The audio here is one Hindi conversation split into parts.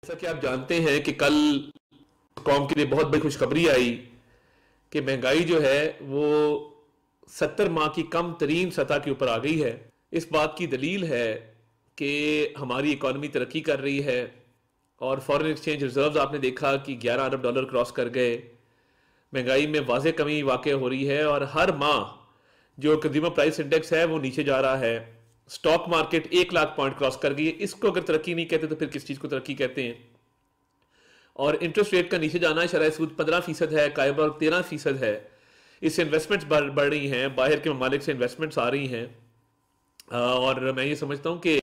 जैसा कि आप जानते हैं कि कल कौम के लिए बहुत बड़ी खुशखबरी आई कि महंगाई जो है वो 70 माह की कम तरीन सतह के ऊपर आ गई है। इस बात की दलील है कि हमारी इकॉनमी तरक्की कर रही है और फॉरेन एक्सचेंज रिजर्व्स आपने देखा कि 11 अरब डॉलर क्रॉस कर गए। महंगाई में वाज़ेह कमी वाक़ई हो रही है और हर माह जो कंज्यूमर प्राइस इंडेक्स है वो नीचे जा रहा है। Stock market 1 lakh point cross कर गई है। इसको अगर तरक्की नहीं कहते तो फिर किस चीज़ को तरक्की कहते हैं। और इंटरेस्ट रेट का नीचे जाना, शरह सूद 15% है, कायबर 13% है। इससे इन्वेस्टमेंट्स बढ़ रही हैं, बाहर के ममालिक से इन्वेस्टमेंट्स आ रही हैं। और मैं ये समझता हूँ कि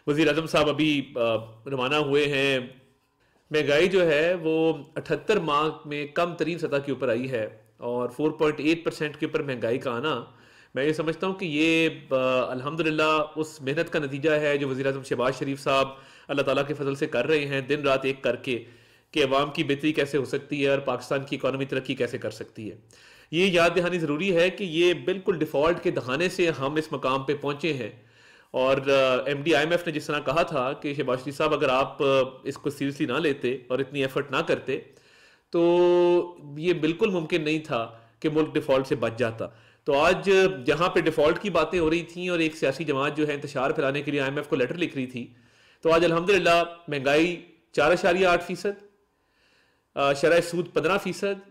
वज़ीर आज़म साहब अभी रवाना हुए हैं। महंगाई जो है वो 78 माह में कम तरीन सतह के ऊपर आई है और 4.8% के ऊपर महंगाई का आना, मैं ये समझता हूँ कि ये अल्हम्दुलिल्लाह उस मेहनत का नतीजा है जो वज़ीर आज़म शहबाज शरीफ साहब अल्लाह ताला के फजल से कर रहे हैं, दिन रात एक करके, कि अवाम की बेहतरी कैसे हो सकती है और पाकिस्तान की इकॉनमी तरक्की कैसे कर सकती है। ये याद दहानी ज़रूरी है कि ये बिल्कुल डिफ़ॉल्ट के दहाने से हम इस मकाम पे पहुँचे हैं। और MD IMF ने जिस तरह कहा था कि शहबाज शरीफ साहब अगर आप इसको सीरियसली ना लेते और इतनी एफर्ट ना करते तो ये बिल्कुल मुमकिन नहीं था कि मुल्क डिफ़ॉल्ट से बच जाता। तो आज जहाँ पे डिफ़ॉल्ट की बातें हो रही थी और एक सियासी जमात जो है इंतशार फैलाने के लिए IMF को लेटर लिख रही थी, तो आज अल्हम्दुलिल्लाह महंगाई 4.8%, शरह सूद 15%,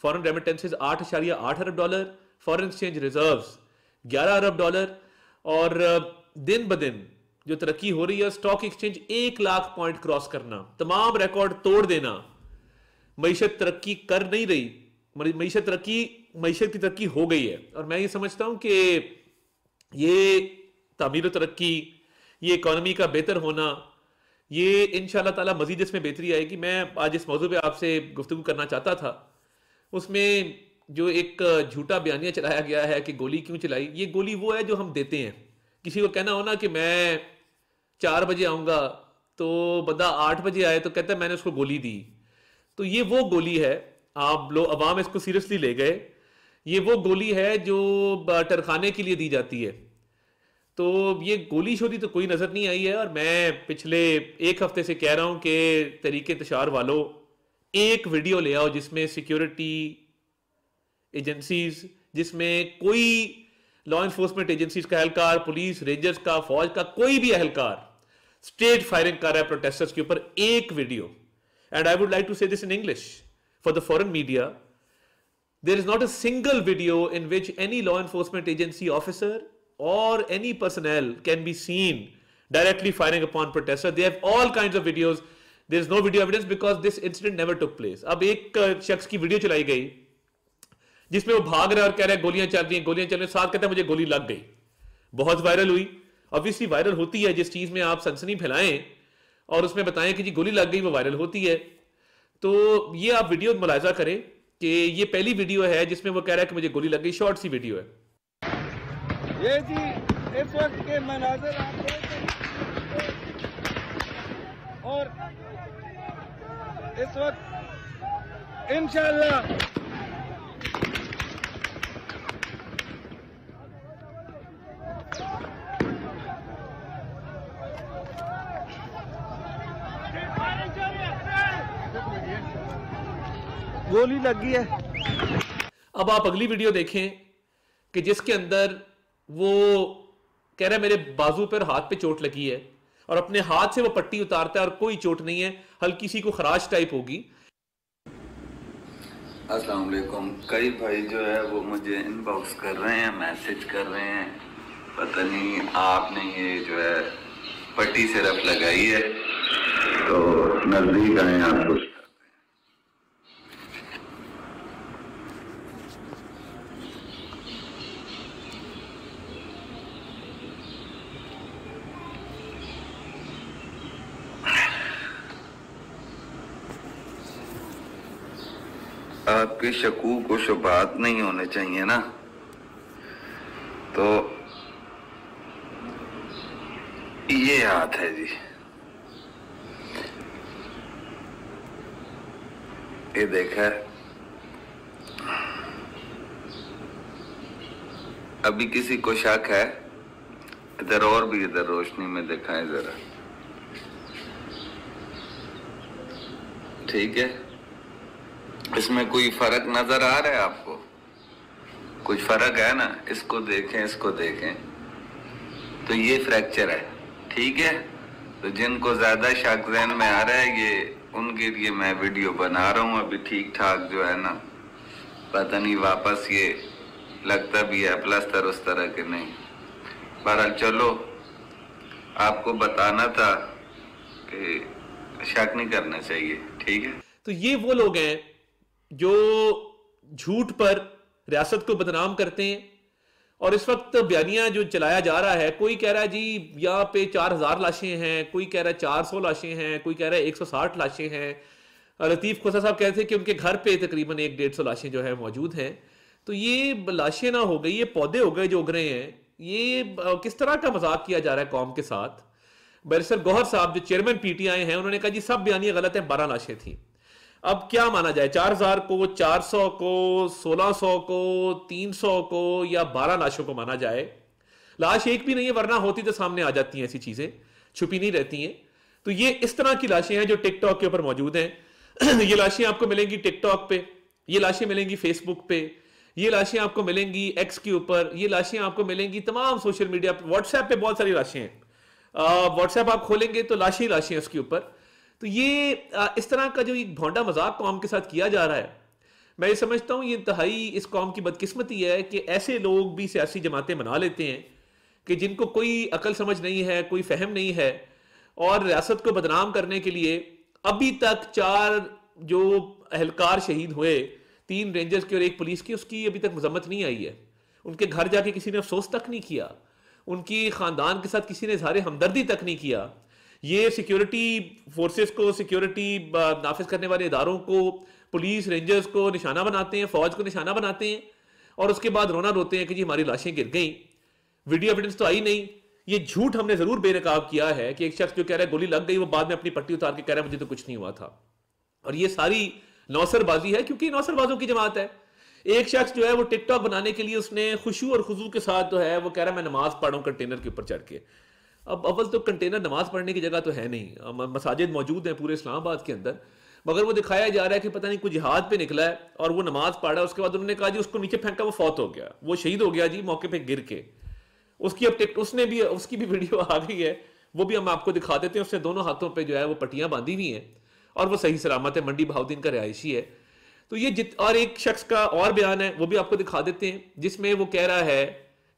फॉरेन रेमिटेंसेज 8.8 अरब डॉलर, फॉरेन एक्सचेंज रिजर्व्स 11 अरब डॉलर। और दिन ब दिन जो तरक्की हो रही है, stock exchange 1 lakh point cross करना, तमाम रिकॉर्ड तोड़ देना। मईशत तरक्की कर नहीं रही, मईशत की तरक्की हो गई है। और मैं ये समझता हूं कि ये तामीर तरक्की, ये इकॉनमी का बेहतर होना, ये इंशाल्लाह ताला मजीद इसमें बेहतरी आएगी। मैं आज इस मौजू पे आपसे गुफ्तगू करना चाहता था। उसमें जो एक झूठा बयानिया चलाया गया है कि गोली क्यों चलाई, ये गोली वो है जो हम देते हैं। किसी को कहना हो ना कि मैं 4 बजे आऊँगा, तो बंदा 8 बजे आए तो कहता है मैंने उसको गोली दी। तो ये वो गोली है, आप लोग अवाम इसको सीरियसली ले गए। ये वो गोली है जो टरखाने के लिए दी जाती है। तो ये गोली शोली तो कोई नज़र नहीं आई है। और मैं पिछले 1 हफ्ते से कह रहा हूँ कि तरीके इंतशार वालों, एक वीडियो ले आओ जिसमें सिक्योरिटी एजेंसीज, जिसमें कोई लॉ इन्फोर्समेंट एजेंसीज का एहलकार, पुलिस, रेंजर्स का, फौज का कोई भी एहलकार स्टेट फायरिंग कर रहा है प्रोटेस्टर्स के ऊपर, एक video. And I would like to say this in English for the foreign media, there is not a single video in which any law enforcement agency officer or any personnel can be seen directly firing upon protesters. They have all kinds of videos. There is no video evidence because this incident never took place. अब एक शख्स की वीडियो चलाई गई जिसमें वो भाग रहा है और कह रहा है गोलियां चल रही हैं, गोलियां चल रही हैं, साथ कहता है मुझे गोली लग गई। बहुत वायरल हुई। ऑब्वियसली वायरल होती है जिस चीज में आप सनसनी फैलाएं और उसमें बताएं कि जी गोली लग गई, वो वायरल होती है। तो ये आप वीडियो मुलाहिजा करें कि ये पहली वीडियो है जिसमें वो कह रहा है कि मुझे गोली लग गई। शॉर्ट सी वीडियो है। ये जी इस वक्त के मनाज़िर आप देख और इस वक्त इंशाअल्लाह गोली लगी है। अब आप अगली वीडियो देखें कि जिसके अंदर वो कह रहा है मेरे बाजू पर, हाथ पे चोट लगी है, और अपने हाथ से वो पट्टी उतारता है और कोई चोट नहीं है, हल्की सी को खराश टाइप होगी। अस्सलाम वालेकुम। कई भाई जो है वो मुझे इनबॉक्स कर रहे हैं, मैसेज कर रहे हैं, पता नहीं आपने ये जो है पट्टी सिर्फ लगाई है तो नजदीक आए आपको। आपके शकूक व शुबहात नहीं होने चाहिए ना, तो ये हाथ है जी, ये देखा। अभी किसी को शक है इधर और भी, इधर रोशनी में दिखाएं जरा। ठीक है, इसमें कोई फर्क नजर आ रहा है आपको? कुछ फर्क है ना? इसको देखें, इसको देखें, तो ये फ्रैक्चर है, ठीक है। तो जिनको ज्यादा शक ज़हन में आ रहा है, ये उनके लिए मैं वीडियो बना रहा हूँ अभी। ठीक ठाक जो है ना, पता नहीं वापस ये लगता भी है प्लास्टर उस तरह के नहीं। बहरहाल चलो, आपको बताना था कि शक नहीं करना चाहिए, ठीक है। तो ये वो लोग हैं जो झूठ पर रियासत को बदनाम करते हैं। और इस वक्त बयानिया जो चलाया जा रहा है, कोई कह रहा है जी यहाँ पे 4000 लाशें हैं, कोई कह रहा है 400 लाशें हैं, कोई कह रहा है 160 लाशें हैं। लतीफ खोसा साहब कहते हैं कि उनके घर पे तकरीबन 150 लाशें जो है मौजूद हैं। तो ये लाशें ना हो गई, ये पौधे हो गए जो उग रहे हैं। ये किस तरह का मजाक किया जा रहा है कौम के साथ। बैरिस्टर गौहर साहब जो चेयरमैन पीटीआई हैं, उन्होंने कहा जी सब बयानियां गलत हैं, 12 लाशें थी। अब क्या माना जाए, 4000 को, 400 को, 1600 को, 300 को, या 12 लाशों को माना जाए? लाश एक भी नहीं है, वरना होती तो सामने आ जाती हैं, ऐसी चीजें छुपी नहीं रहती हैं। तो ये इस तरह की लाशें हैं जो टिकटॉक के ऊपर मौजूद हैं। ये लाशें आपको मिलेंगी टिकटॉक पे, ये लाशें मिलेंगी फेसबुक पे, ये लाशें आपको मिलेंगी एक्स के ऊपर, ये लाशें आपको मिलेंगी तमाम सोशल मीडिया पे, व्हाट्सएप पे बहुत सारी लाशें हैं। व्हाट्सएप आप खोलेंगे तो लाशें ही लाशें उसके ऊपर। तो ये इस तरह का जो एक भोंडा मजाक कौम के साथ किया जा रहा है, मैं ये समझता हूँ ये इंतहाई इस कौम की बदकिस्मती है कि ऐसे लोग भी सियासी जमातें बना लेते हैं कि जिनको कोई अकल समझ नहीं है, कोई फहम नहीं है, और रियासत को बदनाम करने के लिए अभी तक 4 जो एहलकार शहीद हुए, 3 रेंजर्स की और 1 पुलिस की, उसकी अभी तक मजम्मत नहीं आई है। उनके घर जाके किसी ने अफसोस तक नहीं किया, उनकी खानदान के साथ किसी ने इज़हार हमदर्दी तक नहीं किया। ये सिक्योरिटी फोर्सेस को, सिक्योरिटी नाफिज करने वाले इदारों को, पुलिस रेंजर्स को निशाना बनाते हैं, फौज को निशाना बनाते हैं, और उसके बाद रोना रोते हैं कि जी हमारी लाशें गिर गई, वीडियो एविडेंस तो आई नहीं। ये झूठ हमने जरूर बेनकाब किया है कि एक शख्स जो कह रहा है गोली लग गई, वो बाद में अपनी पट्टी उतार के कह रहा है मुझे तो कुछ नहीं हुआ था। और ये सारी नौसरबाजी है, क्योंकि नौसरबाजों की जमात है। एक शख्स जो है वो टिकटॉक बनाने के लिए उसने खुशू और खुजू के साथ जो है वो कह रहा है मैं नमाज पढ़ूं कंटेनर के ऊपर चढ़ के। अब अव्वल तो कंटेनर नमाज पढ़ने की जगह तो है नहीं, मसाजिद मौजूद हैं पूरे इस्लामाबाद के अंदर, मगर वो दिखाया जा रहा है कि पता नहीं कोई जिहाद पे निकला है और वो नमाज पढ़ा। उसके बाद उन्होंने कहा जी उसको नीचे फेंका, वो फौत हो गया, वो शहीद हो गया जी मौके पे गिर के। उसकी अब उसकी भी वीडियो आ गई है, वो भी हम आपको दिखा देते हैं। उसने दोनों हाथों पर जो है वो पट्टियां बांधी हुई हैं और वो सही सलामत है, मंडी बहाउद्दीन का रिहायशी है। तो ये और एक शख्स का और बयान है, वो भी आपको दिखा देते हैं, जिसमें वो कह रहा है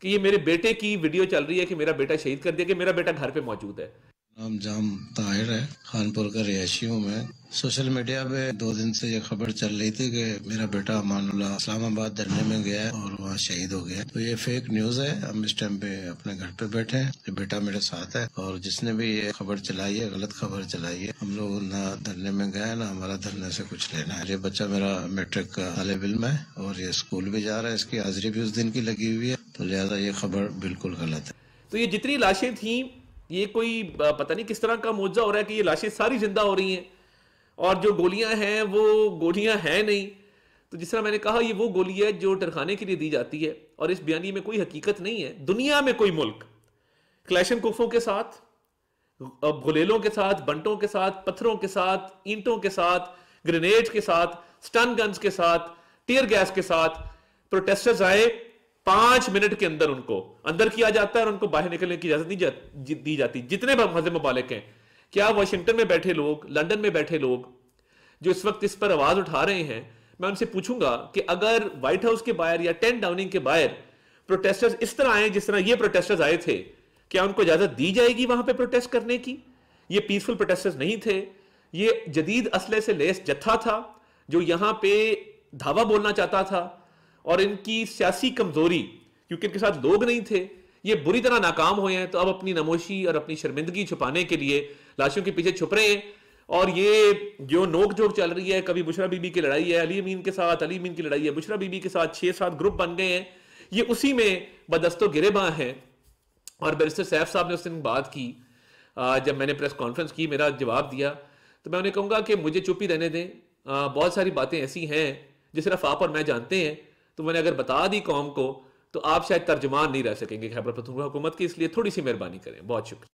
कि ये मेरे बेटे की वीडियो चल रही है कि मेरा बेटा शहीद कर दिया, कि मेरा बेटा घर पे मौजूद है। नाम जाम ताहिर है, खानपुर का रिहायशी हूँ मैं। सोशल मीडिया पे 2 दिन से ये खबर चल रही थी कि मेरा बेटा अमानुल्लाह इस्लामाबाद धरने में गया है और वहाँ शहीद हो गया। तो ये फेक न्यूज है। हम इस टाइम पे अपने घर पे बैठे हैं, ये बेटा मेरे साथ है, और जिसने भी ये खबर चलाई है, गलत खबर चलाई है। हम लोग ना धरने में गए, ना हमारा धरने से कुछ लेना है। ये बच्चा मेरा मैट्रिक का तालिब इल्म है और ये स्कूल भी जा रहा है, इसकी हाजिरी भी उस दिन की लगी हुई है, तो लिहाजा ये खबर बिल्कुल गलत है। तो ये जितनी लाशें थी, ये कोई पता नहीं किस तरह का मौजूदा हो रहा है कि ये लाशें सारी जिंदा हो रही हैं, और जो गोलियां हैं वो गोलियां हैं नहीं। तो जिस तरह मैंने कहा, ये वो गोली है जो टरखाने के लिए दी जाती है, और इस बयानी में कोई हकीकत नहीं है। दुनिया में कोई मुल्क क्लैशनकोफों के साथ, गुलेलों के साथ, बंटों के साथ, पत्थरों के साथ, ईंटों के साथ, ग्रेनेड के साथ, स्टन गन्स के साथ, टीयर गैस के साथ प्रोटेस्टर्स आए, 5 मिनट के अंदर उनको अंदर किया जाता है और उनको बाहर निकलने की इजाजत नहीं दी जाती। जितने मजहब मुबालिक हैं, क्या वाशिंगटन में बैठे लोग, लंदन में बैठे लोग जो इस वक्त इस पर आवाज उठा रहे हैं, मैं उनसे पूछूंगा कि अगर व्हाइट हाउस के बाहर या 10 डाउनिंग के बाहर प्रोटेस्टर्स इस तरह आए जिस तरह ये प्रोटेस्टर्स आए थे, क्या उनको इजाजत दी जाएगी वहां पे प्रोटेस्ट करने की? ये पीसफुल प्रोटेस्टर्स नहीं थे, ये जदीद असले से लेस जत्था था जो यहां पे धावा बोलना चाहता था, और इनकी सियासी कमजोरी, क्योंकि इनके साथ लोग नहीं थे, ये बुरी तरह नाकाम हुए हैं। तो अब अपनी नमोशी और अपनी शर्मिंदगी छुपाने के लिए लाशों के पीछे छुप रहे हैं। और ये जो नोक झोंक चल रही है, कभी बुशरा बीबी की लड़ाई है अली अमीन के साथ, अली अमीन की लड़ाई है बुशरा बीबी के साथ, 6-7 ग्रुप बन गए हैं, ये उसी में बदस्तो गिरेबां हैं। और बैरिस्टर सैफ साहब ने उस दिन बात की, जब मैंने प्रेस कॉन्फ्रेंस की, मेरा जवाब दिया, तो मैं उन्हें कहूँगा कि मुझे चुप ही रहने दें। बहुत सारी बातें ऐसी हैं जो सिर्फ आप और मैं जानते हैं, तो मैंने अगर बता दी कौम को तो आप शायद तर्जुमान नहीं रह सकेंगे खैबर पख्तूनख्वा हुकूमत की, इसलिए थोड़ी सी मेहरबानी करें। बहुत शुक्रिया।